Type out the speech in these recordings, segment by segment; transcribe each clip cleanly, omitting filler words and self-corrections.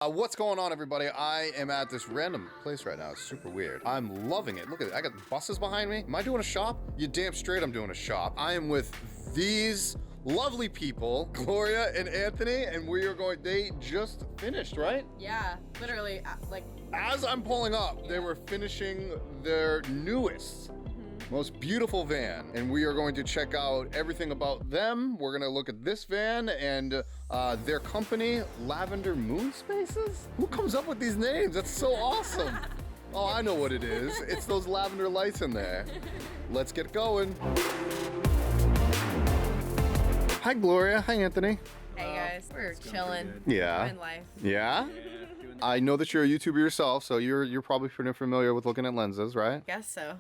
What's going on, everybody? I am at this random place right now. It's super weird. I'm loving it. Look at it. I got buses behind me. Am I doing a shop? You damn straight I'm doing a shop. I am with these lovely people, Gloria and Anthony, and we are going, they just finished, right? Yeah, literally, like... As I'm pulling up, they were finishing their newest, most beautiful van, and we are going to check out everything about them. We're gonna look at this van and their company, Lavender Moon Spaces? Who comes up with these names? That's so awesome. Oh, I know what it is. It's those lavender lights in there. Let's get going. Hi, Gloria. Hi, Anthony. Hey guys, we're chilling. Yeah. Living life. Yeah? I know that you're a YouTuber yourself, so you're probably pretty familiar with looking at lenses, right? Guess so.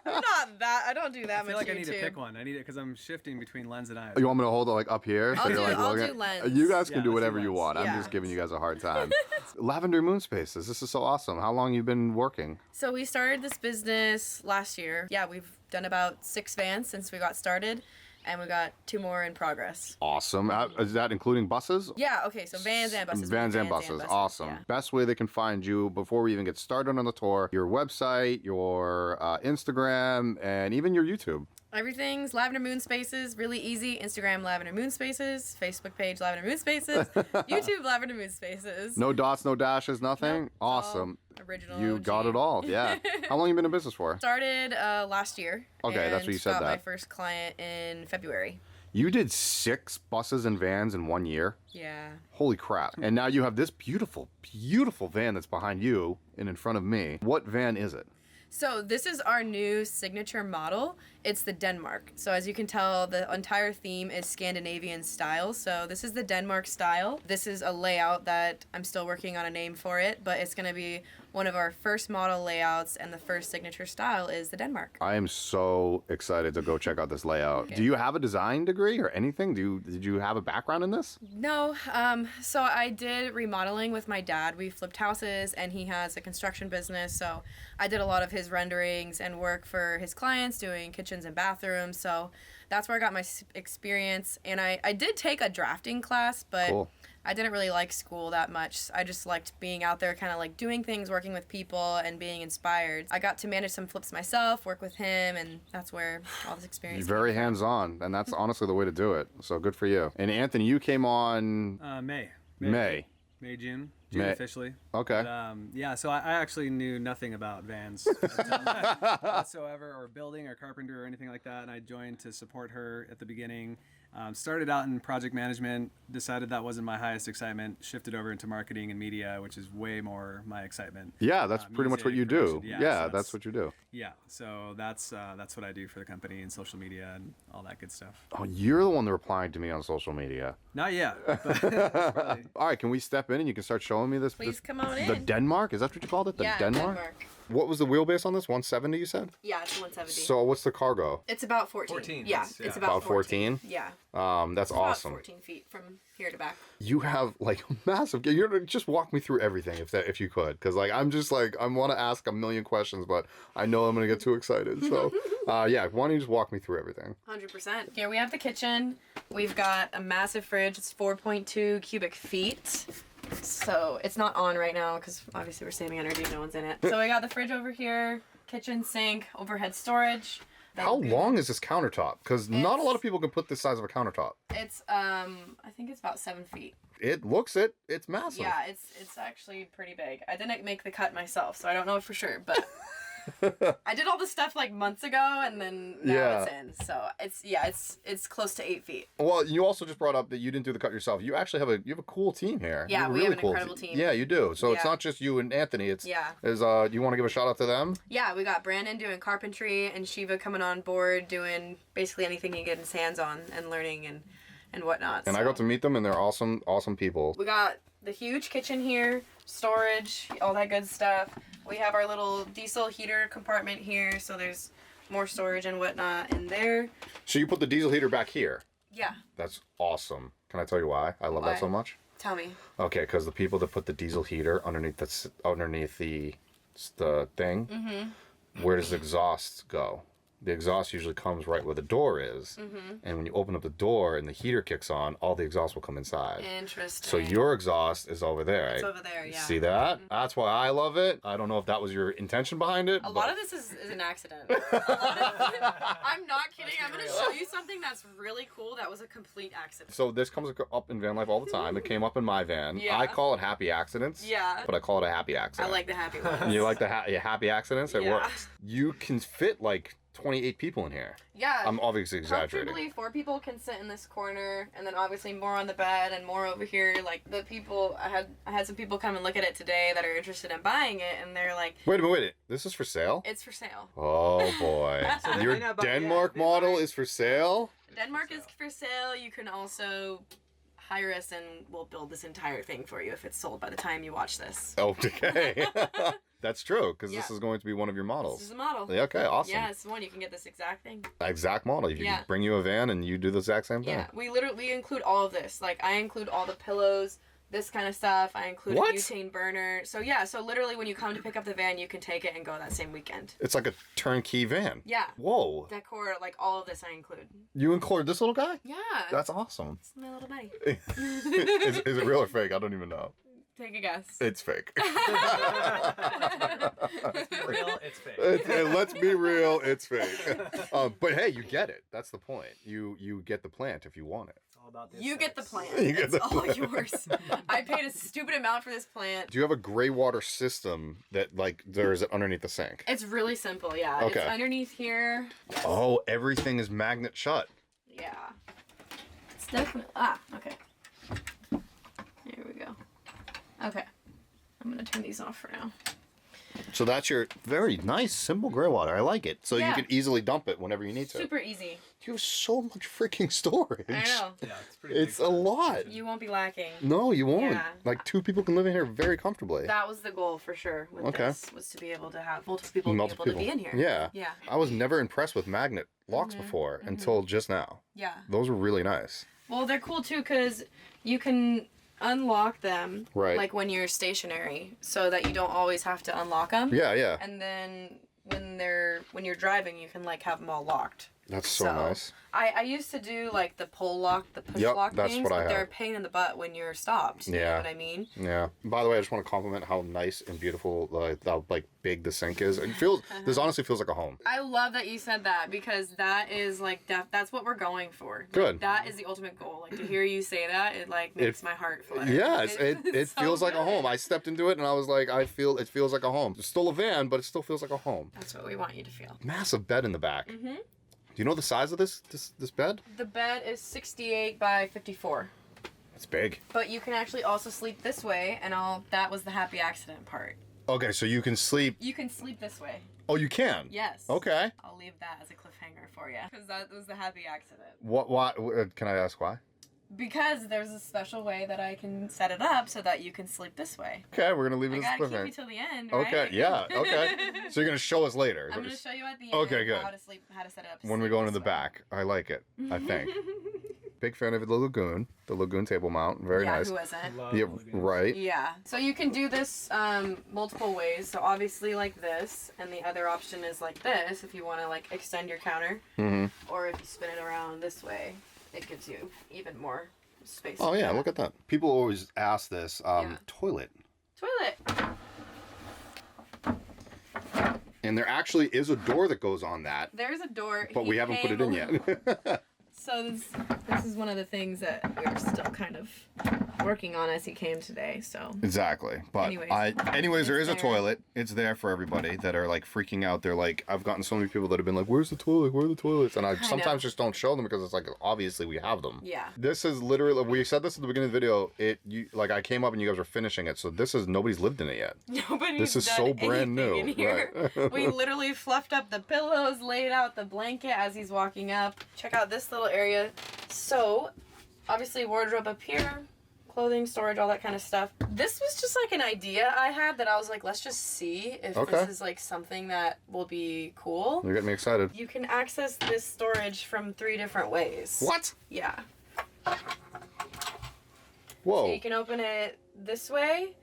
Not that. I don't do that much. I feel like YouTube. I need to pick one. I need it because I'm shifting between lens and eyes. You want me to hold it like up here? I'll looking do at- lens. You guys can Yeah, do let's do whatever you lens. want. I'm Yeah. just giving you guys a hard time. Lavender Moon Spaces. This is so awesome. How long you been working? So we started this business last year. Yeah, we've done about 6 vans since we got started, and we got 2 more in progress. Awesome. Is that including buses? Yeah, okay, so vans and buses. Vans and buses. Awesome. Yeah. Best way they can find you before we even get started on the tour, your website, your Instagram, and even your YouTube. Everything's Lavender Moon Spaces, really easy. Instagram, Lavender Moon Spaces. Facebook page, Lavender Moon Spaces. YouTube, Lavender Moon Spaces. No dots, no dashes, nothing? Nope, Awesome. all original. You OG. got it all, yeah. How long you been in business for? Started last year. Okay, that's what you said got that. my first client in February. You did 6 buses and vans in 1 year? Yeah. Holy crap. And now you have this beautiful, beautiful van that's behind you and in front of me. What van is it? So this is our new signature model. It's the Denmark. So as you can tell, the entire theme is Scandinavian style. So this is the Denmark style. This is a layout that I'm still working on a name for it, but it's gonna be one of our first model layouts, and the first signature style is the Denmark. I am so excited to go check out this layout. Okay. Do you have a design degree or anything? Did you have a background in this? No, so I did remodeling with my dad. We flipped houses, and he has a construction business, so I did a lot of his renderings and work for his clients doing kitchens and bathrooms. So that's where I got my experience. And I did take a drafting class, but Cool. I didn't really like school that much. I just liked being out there, kind of like doing things, working with people, and being inspired. I got to manage some flips myself, work with him, and that's where all this experience You're very hands-on, and that's honestly the way to do it. So good for you. And Anthony, you came on May, June May. officially. Okay. But, yeah, so I actually knew nothing about vans whatsoever, or building or carpenter or anything like that. And I joined to support her at the beginning. Started out in project management, decided that wasn't my highest excitement, shifted over into marketing and media, which is way more my excitement. Yeah, that's pretty much what you do. production. Yeah, so that's what you do. Yeah, so that's what I do for the company and social media and all that good stuff. Oh, you're the one that replied to me on social media. Not yet, but probably. All right, can we step in and you can start showing me this? Please come on The in. Denmark? Is that what you called it? The Denmark? What was the wheelbase on this? 170, you said? Yeah, it's 170. So what's the cargo? It's about 14. 14, Yeah, that's- yeah. it's about 14. 14? Yeah. That's It's awesome. about 14 feet from here to back. You have like massive. You're just walk me through everything if you could, because like I'm just like I want to ask a million questions, but I know I'm gonna get too excited. So yeah, why don't you just walk me through everything? 100%. Here we have the kitchen. We've got a massive fridge. It's 4.2 cubic feet. So it's not on right now because obviously we're saving energy. No one's in it. So we got the fridge over here, kitchen sink, overhead storage. How long is this countertop? Because not a lot of people can put this size of a countertop. It's I think it's about 7 feet. It looks it. It's massive. Yeah, it's actually pretty big. I didn't make the cut myself, so I don't know for sure, but I did all this stuff like months ago, and then now it's in. So it's close to 8 feet. Well, you also just brought up that you didn't do the cut yourself. You actually have a cool team here. Yeah, You have a we really have an cool incredible team. Yeah, you do. So it's Yeah. not just you and Anthony. It's Yeah. do you want to give a shout out to them? Yeah, we got Brandon doing carpentry and Shiva coming on board doing basically anything he can get his hands on and learning and whatnot. And I got to meet them, and they're awesome people. We got the huge kitchen here, storage, all that good stuff. We have our little diesel heater compartment here, so there's more storage and whatnot in there. So you put the diesel heater back here. Yeah, That's awesome. Can I tell you why I love Why? that so much? tell me. Okay, because the people that put the diesel heater underneath the thing, where does the exhaust go? the exhaust usually comes right where the door is. And when you open up the door and the heater kicks on, all the exhaust will come inside. Interesting. So your exhaust is over there. It's over there, yeah. See that? That's why I love it. I don't know if that was your intention behind it. A lot of this is an accident. I'm not kidding. I'm going to show you something that's really cool that was a complete accident. So this comes up in van life all the time. It came up in my van. Yeah. I call it happy accidents. Yeah. But I call it a happy accident. I like the happy ones. You like the happy accidents? It Yeah. works. You can fit like 28 people in here. Yeah. I'm obviously exaggerating. Comfortably, 4 people can sit in this corner, and then obviously more on the bed and more over here. Like the people, I had some people come and look at it today that are interested in buying it, and they're like, Wait a minute. This is for sale? it's for sale. Oh boy. So they Your might not buy it Denmark yet. They model might. is for sale? Denmark is for sale. You can also hire us, and we'll build this entire thing for you if it's sold by the time you watch this. Okay. That's true, because this Yeah. is going to be one of your models. This is a model. Yeah, okay, awesome. Yeah, it's the one. You can get this exact thing. Exact model. You Yeah. can bring you a van and you do the exact same thing. Yeah, we include all of this. Like, I include all the pillows, this kind of stuff. I include What? a butane burner. So yeah, so literally when you come to pick up the van, you can take it and go that same weekend. It's like a turnkey van. Yeah. Whoa. Decor, like all of this I include. You include this little guy? Yeah. That's awesome. It's my little buddy. Is it real or fake? I don't even know. Take a guess. It's fake. Let's be real, it's fake. Let's be real, it's fake. But hey, you get it. That's the point. You get the plant if you want it. It's all about the You get the aesthetics. plant. You get It's the all plant. yours. I paid a stupid amount for this plant. Do you have a gray water system that like there is it underneath the sink? It's really simple, yeah. Okay. It's underneath here. Oh, everything is magnet shut. Yeah. It's definitely. Okay. Here we go. Okay. I'm gonna turn these off for now. So that's your very nice, simple gray water. I like it. So Yeah. you can easily dump it whenever you need to. Super easy. You have so much freaking storage. I know. Yeah, it's pretty It's big. a lot. You won't be lacking. No, you won't. Yeah. Like 2 people can live in here very comfortably. That was the goal for sure with Okay. this, was to be able to have multiple people Multiple be able to be in here. Yeah. Yeah. I was never impressed with magnet locks Mm-hmm. before until just now. Yeah. Those were really nice. Well, they're cool too because you can unlock them Right. like when you're stationary, so that you don't always have to unlock them. Yeah, yeah. And then when you're driving, you can like have them all locked. That's so nice. I used to do like the pull lock, the push Yep, lock that's things, what I but they're a have. pain in the butt when you're stopped. You Yeah. know what I mean? Yeah. By the way, I just want to compliment how nice and beautiful, how like big the sink is. It feels. This honestly feels like a home. I love that you said that because that is like that's what we're going for. Like, Good. that is the ultimate goal. Like to hear you say that, it like makes my heart flutter. Yes, it It's so feels like a home. good. I stepped into it and I was like, it feels like a home. It's still a van, but it still feels like a home. That's what we want you to feel. Massive bed in the back. Mhm. Do you know the size of this bed? The bed is 68 by 54. It's big. But you can actually also sleep this way, and that was the happy accident part. Okay, so you can sleep. You can sleep this way. Oh, you can. Yes. Okay. I'll leave that as a cliffhanger for you. Because that was the happy accident. What? Why? Can I ask why? Because there's a special way that I can set it up so that you can sleep this way. Okay, we're gonna leave I it as a gotta keep you cliffhanger. till the end, right? Okay. Yeah. Okay. So you're gonna show us later. I'm gonna show you at the end Okay, good. how to set it up. When we go into the back. I like it. I think. Big fan of the lagoon table mount. Very yeah, nice. who isn't? Love Yeah. lagoons. Right. Yeah. So you can do this multiple ways. So obviously like this, and the other option is like this if you want to like extend your counter, Mm-hmm. or if you spin it around this way, it gives you even more space. Oh yeah, look at that. People always ask this. Yeah. Toilet. Toilet. And there actually is a door that goes on that, There's a door. but we haven't put it in yet. So this is one of the things that we're still kind of working on as he came today. So Exactly. But Anyways, there is a there. toilet. It's there for everybody that are like freaking out. They're like, I've gotten so many people that have been like, where's the toilet? Where are the toilets? And I sometimes know. just don't show them because it's like, obviously we have them. yeah. This is literally, we said this at the beginning of the video, I came up and you guys were finishing it. So nobody's lived in it yet. Nobody's This is done so brand new. anything in here. Right. We literally fluffed up the pillows, laid out the blanket as he's walking up. Check out this little area. So, obviously wardrobe up here, clothing, storage, all that kind of stuff. This was just like an idea I had that I was like, let's just see if Okay. this is like something that will be cool. You're getting me excited. You can access this storage from 3 different ways. What? Yeah. Whoa. So you can open it this way,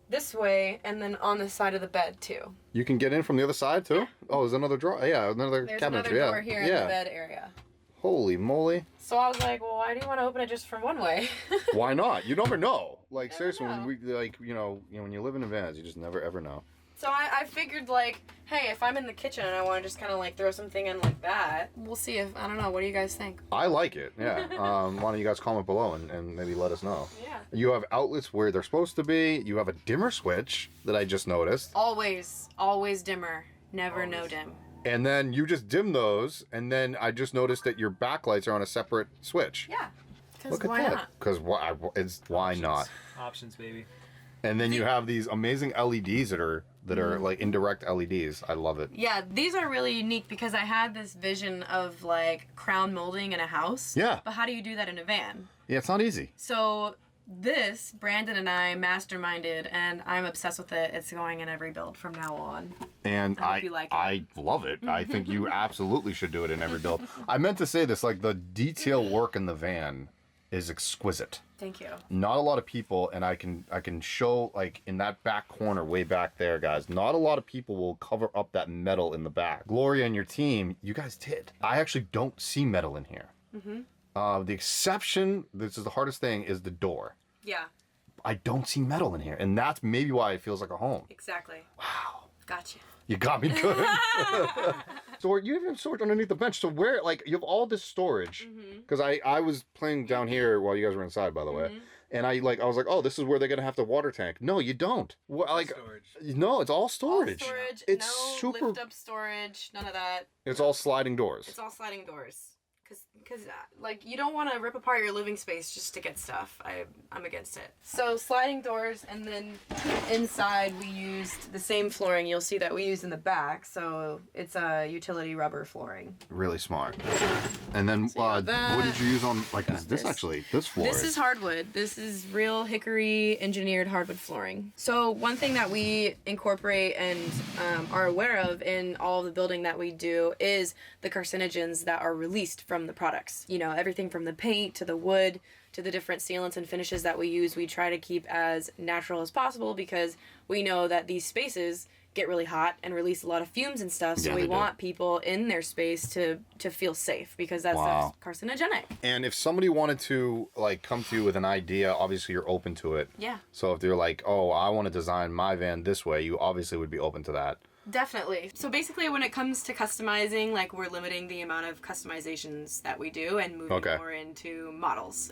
this way and then on the side of the bed too. You can get in from the other side too? Oh, there's another drawer. Yeah, another There's cabinet. another door here in yeah. the bed area. Holy moly. So I was like, well, why do you want to open it just from one way? Why not? You never know. Like, Never seriously, know. when we, like, you know, when you live in vans, you just never ever know. So I figured, like, hey, if I'm in the kitchen and I want to just kind of, like, throw something in like that, we'll see if, I don't know, what do you guys think? I like it, yeah. Why don't you guys comment below and maybe let us know. Yeah. You have outlets where they're supposed to be. You have a dimmer switch that I just noticed. Always dimmer. Never no dim. And then you just dim those, and then I just noticed that your backlights are on a separate switch. Yeah. Because Look at why that. not? Because why not? Options, baby. And then you have these amazing LEDs that are like indirect LEDs. I love it. Yeah, these are really unique because I had this vision of, like, crown molding in a house. Yeah. But how do you do that in a van? Yeah, it's not easy. So this, Brandon and I masterminded, and I'm obsessed with it. It's going in every build from now on. And I hope you like it. I love it. I think you absolutely should do it in every build. I meant to say this, like the detail work in the van is exquisite. Thank you. Not a lot of people, and I can show, like, in that back corner way back there, guys, not a lot of people will cover up that metal in the back. Gloria and your team, you guys did. I actually don't see metal in here. The exception, this is the hardest thing, is the door. Yeah, I don't see metal in here, and that's maybe why it feels like a home. exactly. Wow. Gotcha. You got me good. So you have storage underneath the bench. So where, like, you have all this storage. Because I was playing down here while you guys were inside, by the way. And I was like, oh, this is where they're going to have the water tank. No, you don't. Like, Storage. no, it's all storage. All storage. It's no super. lift up storage. None of that. It's all sliding doors. It's all sliding doors. Because like, you don't want to rip apart your living space just to get stuff. I'm against it. So sliding doors, and then inside we used the same flooring you'll see that we used in the back. So it's a utility rubber flooring. Really smart. And then So you got that. what did you use on, like, Got this this. actually, this floor? This is hardwood. This is real hickory engineered hardwood flooring. So one thing that we incorporate and are aware of in all of the building that we do is the carcinogens that are released from the products. You know, everything from the paint to the wood to the different sealants and finishes that we use, we try to keep as natural as possible because we know that these spaces get really hot and release a lot of fumes and stuff. So Yeah, we they do. want people in their space to feel safe because that Wow. stuff's carcinogenic. And if somebody wanted to, like, come to you with an idea, obviously you're open to it. Yeah. So if they're like, oh, I want to design my van this way, you obviously would be open to that. Definitely. So basically, when it comes to customizing, like, we're limiting the amount of customizations that we do and moving Okay. more into models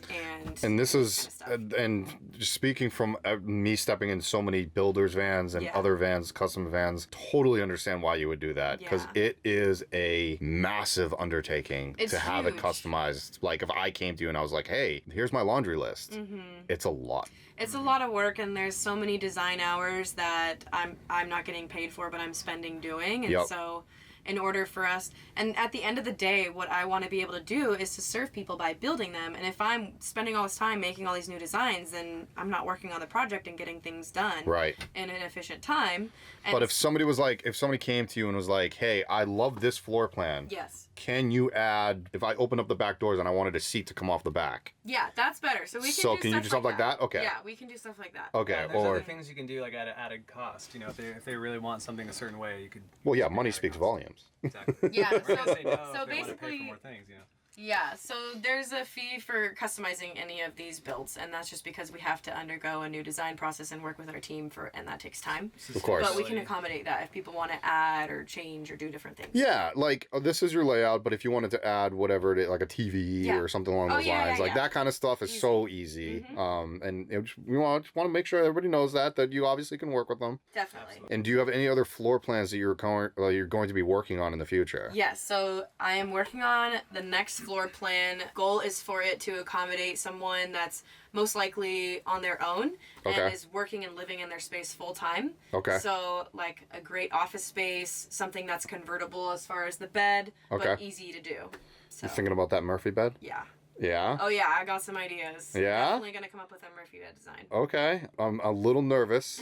And this is, kind of stuff. and just speaking from me stepping in so many builders' vans and Yeah. other vans, custom vans, totally understand why you would do that. Because Yeah. it is a massive undertaking It's to have it huge. customized. Like, if I came to you and I was like, hey, here's my laundry list, Mm-hmm. it's a lot. It's a lot of work, and there's so many design hours that I'm not getting paid for, but I'm spending doing. And Yep. so in order for us, and at the end of the day, what I want to be able to do is to serve people by building them. And if I'm spending all this time making all these new designs, then I'm not working on the project and getting things done Right. in an efficient time. And But if somebody came to you and was like, hey, I love this floor plan. yes. Can you add, if I open up the back doors and I wanted a seat to come off the back? Yeah, that's better. So we can So do can you stuff do something like that? Okay. Yeah, we can do stuff like that. Okay. Yeah, there's Or, other things you can do, like, at an added cost. You know, if they really want something a certain way, you could. well, yeah, money speaks volumes. Exactly. Yeah, We're gonna so- say no if so they wanna pay basically- for more things, you know. Yeah, so there's a fee for customizing any of these builds, and that's just because we have to undergo a new design process and work with our team and that takes time. Of course. But we can accommodate that if people want to add or change or do different things. Yeah, like, this is your layout, but if you wanted to add whatever it is, like a TV Yeah. or something along Oh, those yeah, lines, yeah, like yeah. that kind of stuff is Easy. so easy. Mhm. And we want to make sure everybody knows that you obviously can work with them. Definitely. And do you have any other floor plans that you're going to be working on in the future? Yes, so I am working on the next floor plan. Goal is for it to accommodate someone that's most likely on their own Okay. and is working and living in their space full time. Okay. So like a great office space, something that's convertible as far as the bed, but Okay. easy to do. So You thinking about that Murphy bed? yeah. Yeah. Oh yeah, I got some ideas. Yeah? Definitely gonna come up with a Murphy bed design. Okay. I'm a little nervous.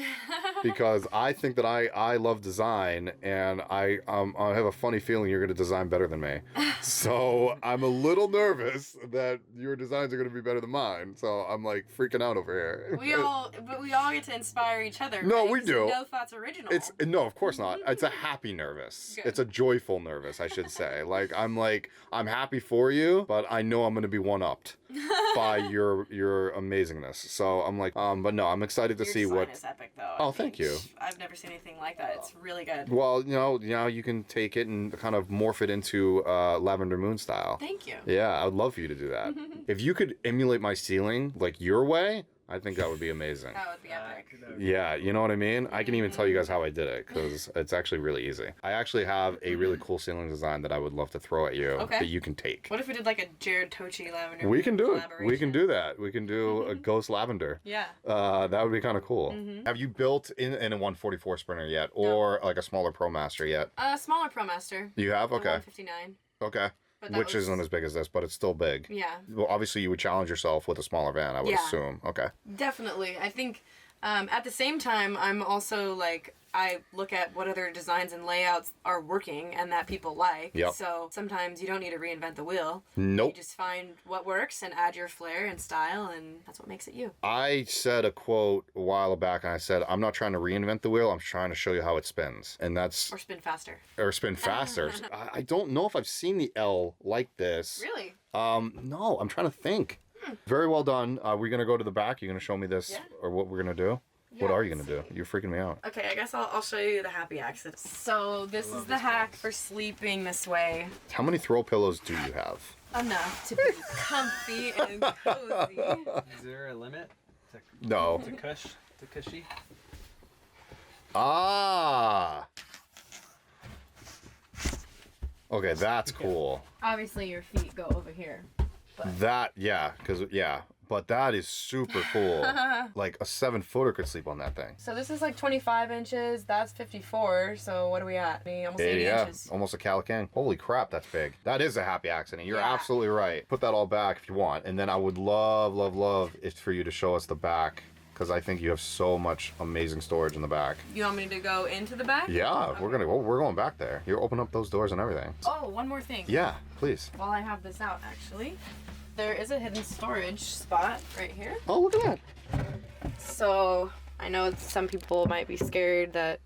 because I think that I love design, and I have a funny feeling you're going to design better than me. So I'm a little nervous that your designs are going to be better than mine. So I'm like freaking out over here. We all get to inspire each other. No, right? we do. No Thought's original. No, of course not. It's a happy nervous. Good. It's a joyful nervous, I should say. I'm happy for you, but I know I'm going to be one-upped by your amazingness. So I'm like, but no, I'm excited to see what. Your design is epic, though. Oh, thank you. I've never seen anything like that. It's really good. Well, now you can take it and kind of morph it into Lavender Moon style. Thank you. Yeah, I'd love for you to do that. If you could emulate my ceiling like your way, I think that would be amazing. That would be epic. Yeah, you know what I mean? I can even tell you guys how I did it because it's actually really easy. I actually have a really cool ceiling design that I would love to throw at you that you can take. What if we did like a Jarrod Tocci lavender? We can do it. We can collaboration? do that. We can do a ghost lavender. Yeah. That would be kind of cool. Have you built in a 144 Sprinter yet, or like a smaller ProMaster yet? Smaller ProMaster. You have? Okay. 159. Okay. But that Which was- isn't as big as this, but it's still big. Yeah. Well, obviously you would challenge yourself with a smaller van, I would Yeah. assume. Okay. Definitely. I think at the same time, I'm also like, I look at what other designs and layouts are working and that people like. Yep. So sometimes you don't need to reinvent the wheel. Nope. You just find what works and add your flair and style, and that's what makes it you. I said a quote a while back, and I said, I'm not trying to reinvent the wheel, I'm trying to show you how it spins. And that's... Or spin faster. Or spin faster. I don't know if I've seen the L like this. Really? No, I'm trying to think. Very well done. We're going to go to the back. You're going to show me this, or what we're going to do? Yeah, What are you let's going to do? You're freaking me out. Okay, I guess I'll show you the happy accident. So this is the hack for sleeping this way. How many throw pillows do you have? Enough to be comfy and cozy. Is there a limit No. to cushy? Ah. Okay, that's cool. Obviously your feet go over here. But that is super cool. Like a 7-footer could sleep on that thing. So this is like 25 inches, that's 54, so what are we at? Almost 80 inches. Almost a Calican. Holy crap, that's big. That is a happy accident. You're Yeah. absolutely right. Put that all back if you want. And then I would love it for you to show us the back, because I think you have so much amazing storage in the back. You want me to go into the back? Yeah, Okay. we're going back there. You open up those doors and everything. Oh, one more thing. Yeah, please. While I have this out, actually, there is a hidden storage spot right here. Oh, look at that. So I know some people might be scared that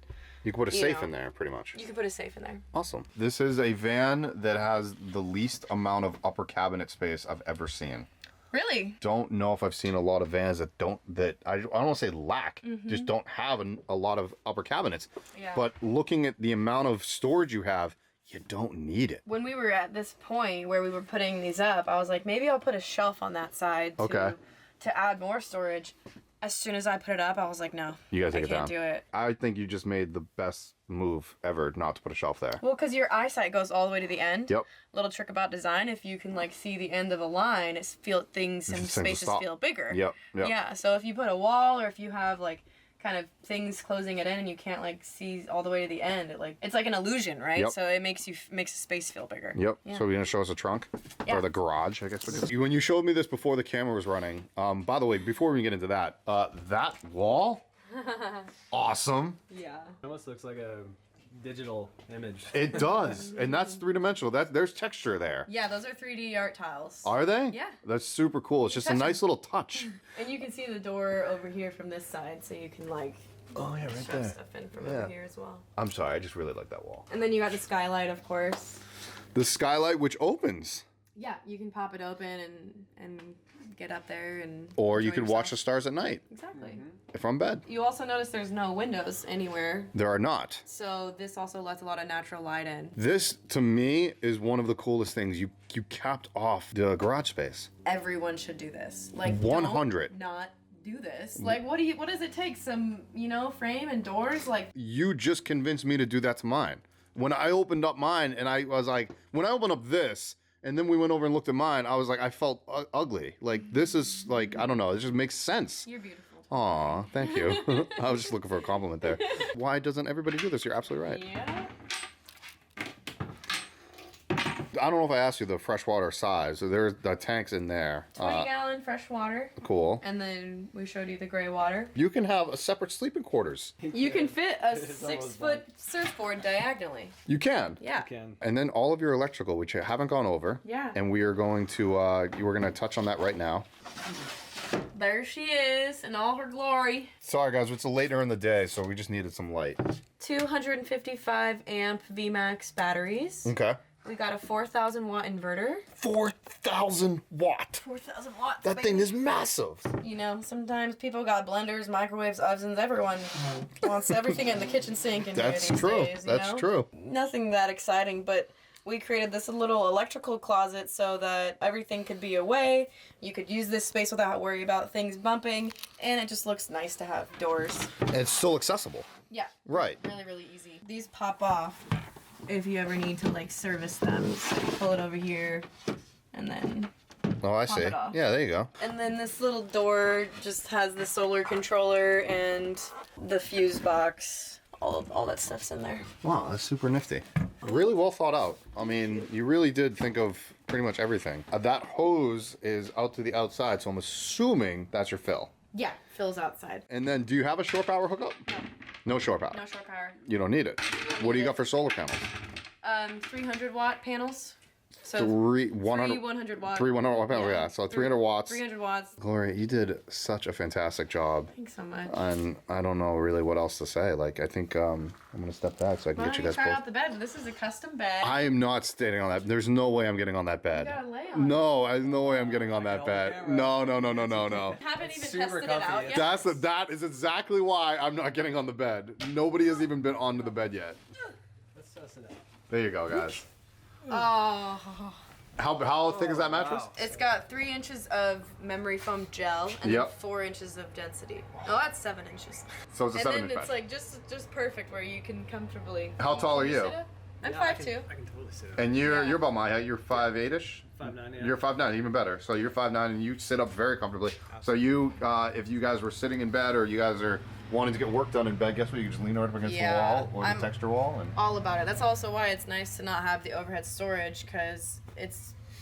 You can put a You safe know. in there, pretty much. you can put a safe in there. Awesome. This is a van that has the least amount of upper cabinet space I've ever seen. Really? Don't know if I've seen a lot of vans that I don't want to say lack, just don't have a lot of upper cabinets. Yeah. But looking at the amount of storage you have, you don't need it. When we were at this point where we were putting these up, I was like, maybe I'll put a shelf on that side to add more storage. As soon as I put it up, I was like, no, You gotta take I it down. can't do it. I think you just made the best move ever not to put a shelf there. Well, because your eyesight goes all the way to the end. Yep. Little trick about design: if you can like see the end of a line, things and It seems to spaces stop. feel bigger. Yep. Yeah. So if you put a wall, or if you have like kind of things closing it in, and you can't like see all the way to the end, it's like an illusion, right? Yep. So it makes a space feel bigger. Yep. Yeah. So you're gonna show us a trunk, Yeah. or the garage, I guess. When you showed me this before the camera was running, by the way, before we get into that, that wall, awesome. Yeah. It almost looks like a digital image. It does, and that's 3-dimensional. There's texture there. Yeah, those are 3D art tiles. Are they? Yeah. That's super cool. It's just a touch nice little touch. And you can see the door over here from this side, so you can like Oh yeah, right shove stuff in from over here as well. I'm sorry, I just really like that wall. And then you got the skylight, of course. The skylight, which opens, Yeah, you can pop it open and get up there and. or you enjoy could watch the yourself. stars at night Exactly. from bed. You also notice there's no windows anywhere, There are not. so this also lets a lot of natural light in. This, to me, is one of the coolest things. You capped off the garage space. Everyone should do this. Like 100. Don't not do this. Like what does it take? Some frame and doors like. You just convinced me to do that to mine. When I opened up mine, and I was like, when I opened up this, and then we went over and looked at mine, I was like, I felt ugly. Like, this is like, I don't know, it just makes sense. You're beautiful. Aw, thank you. I was just looking for a compliment there. Why doesn't everybody do this? You're absolutely right. Yeah. I don't know if I asked you the freshwater size. So there's the tanks in there. 20-gallon fresh water. Cool. And then we showed you the gray water. You can have a separate sleeping quarters. You can fit a 6-foot surfboard diagonally. You can. Yeah. You can. And then all of your electrical, which you haven't gone over. Yeah. And we are going to, we're going to touch on that right now. There she is in all her glory. Sorry guys, it's later in the day, so we just needed some light. 255 amp VMAX batteries. Okay. We got a 4,000 watt inverter. 4,000 watt. 4,000 watts. That baby. thing is massive. You know, sometimes people got blenders, microwaves, ovens. Everyone wants everything in the kitchen sink. In That's these true. Days, That's true. Nothing that exciting, but we created this little electrical closet so that everything could be away. You could use this space without worry about things bumping, and it just looks nice to have doors. It's still accessible. Yeah. Right. Really, really easy. These pop off if you ever need to like service them. So you pull it over here, and then. Oh, I Pop see. it off. Yeah, there you go. And then this little door just has the solar controller and the fuse box. All that stuff's in there. Wow, that's super nifty. Really well thought out. I mean, you really did think of pretty much everything. That hose is out to the outside, so I'm assuming that's your fill. Yeah, Phil's outside. And then, do you have a shore power hookup? No shore power. No shore power. You don't need it. What do you got for solar panels? 300 watt panels. So 100 100 watt. 100 watt panels, yeah. So 300 watts. 300 watts. Gloria, you did such a fantastic job. Thanks so much. And I don't know really what else to say. Like, I think I'm going to step back so I can Why get don't you you guys try both. out the bed? This is a custom bed. I am not staying on that. There's no way I'm getting on that bed. You gotta lay on it. No, there's no way I'm getting on that bed. No. Haven't It's even super tested it comfy. out yet. That is exactly why I'm not getting on the bed. Nobody has even been onto the bed yet. Let's test it out. There you go, guys. Oh. How thick is that mattress? Wow. It's got 3 inches of memory foam gel and then Yep. 4 inches of density. Oh, that's 7 inches. So it's a And 7 then inch it's bed. like just perfect where you can comfortably. How tall are you? sit up? I'm Yeah, I 5'2". can totally sit up. And you're Yeah. about my height. You're 5'8"ish. 5'9", yeah. You're 5'9", even better. So you're 5'9", and you sit up very comfortably. So you, if you guys were sitting in bed or you guys are wanting to get work done in bed, guess what? You can just lean right up against the Yeah, wall or I'm- the texture wall. And All about it. That's also why it's nice to not have the overhead storage, because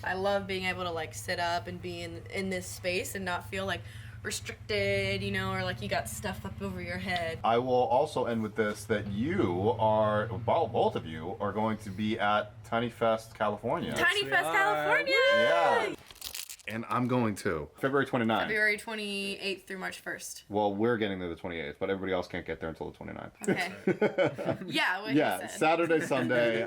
I love being able to like sit up and be in this space and not feel like restricted, you know, or like you got stuff up over your head. I will also end with this, that you are, well, both of you are going to be at Tiny Fest, California. Tiny we Fest, are. California! Yeah. And I'm going to. February 29th. February 28th through March 1st. Well, we're getting there the 28th, but everybody else can't get there until the 29th. Okay. Yeah, what Yeah, he said. Saturday, Sunday.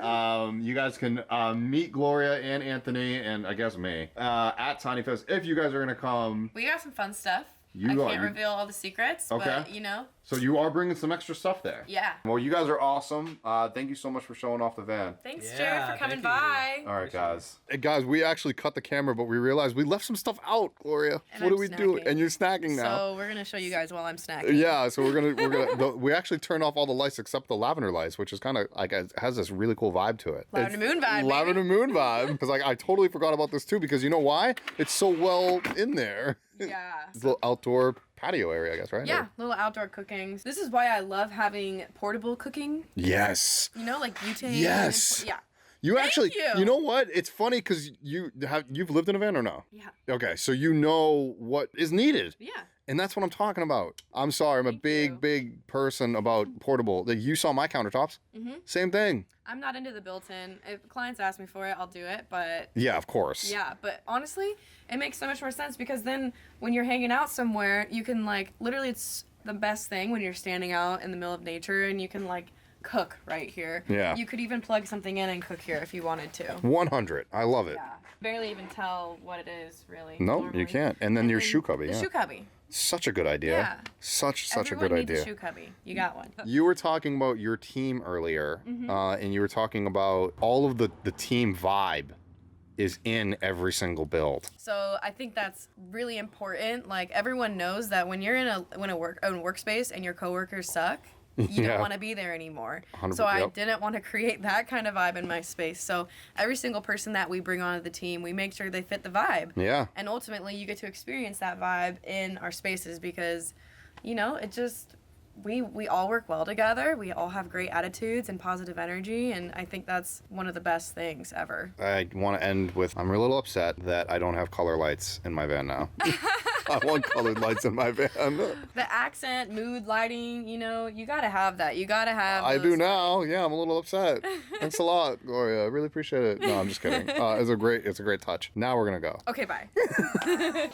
You guys can meet Gloria and Anthony and I guess me at Tiny Fest if you guys are gonna come. We got some fun stuff. You I are- can't you- reveal all the secrets, Okay. but you know. So you are bringing some extra stuff there. Yeah. Well, you guys are awesome. Thank you so much for showing off the van. Thanks, Yeah, Jared, for coming thank you. by. All right, guys. Hey, guys, we actually cut the camera, but we realized we left some stuff out, Gloria. And what do I'm we do? snacking. And you're snacking now. So we're gonna show you guys while I'm snacking. Yeah, so we're gonna we actually turned off all the lights except the lavender lights, which is kind of like it has this really cool vibe to it. Lavender It's moon vibe, baby. Lavender moon vibe. Because like I totally forgot about this too. Because you know why? It's so well in there. Yeah. It's a little outdoor patio area, I guess, right? Yeah, little outdoor cooking. This is why I love having portable cooking. Yes. You know, like butane. Yes. Yeah. You actually, you. know what? It's funny because you've lived in a van or no? Yeah. Okay, so you know what is needed. Yeah. And that's what I'm talking about. I'm sorry, I'm a Thank big, you. big person about portable. Like you saw my countertops. Mhm. Same thing. I'm not into the built-in. If clients ask me for it, I'll do it. But Yeah, of course. yeah, but honestly, it makes so much more sense because then when you're hanging out somewhere, you can like literally it's the best thing when you're standing out in the middle of nature and you can like cook right here. Yeah. You could even plug something in and cook here if you wanted to. 100. I love it. Yeah. Barely even tell what it is really. No, normally. you can't. And then your shoe cubby. The Yeah. shoe cubby. Such a good idea. Yeah. Such a Everyone good needs idea. a shoe cubby. You got one. You were talking about your team earlier, Mm-hmm. and you were talking about all of the team vibe is in every single build. So I think that's really important. Like everyone knows that when you're in a workspace and your coworkers suck, you Yeah. don't want to be there anymore. 100%, So I yep. didn't want to create that kind of vibe in my space. So every single person that we bring onto the team, we make sure they fit the vibe. Yeah. And ultimately, you get to experience that vibe in our spaces because, you know, we all work well together. We all have great attitudes and positive energy, and I think that's one of the best things ever. I want to end with, I'm a little upset that I don't have color lights in my van now. I want colored lights in my van. The accent, mood, lighting, you know, you gotta have that. You gotta have I those do now. Yeah, I'm a little upset. Thanks a lot, Gloria. I really appreciate it. No, I'm just kidding. It's a great touch. Now we're gonna go. Okay, bye.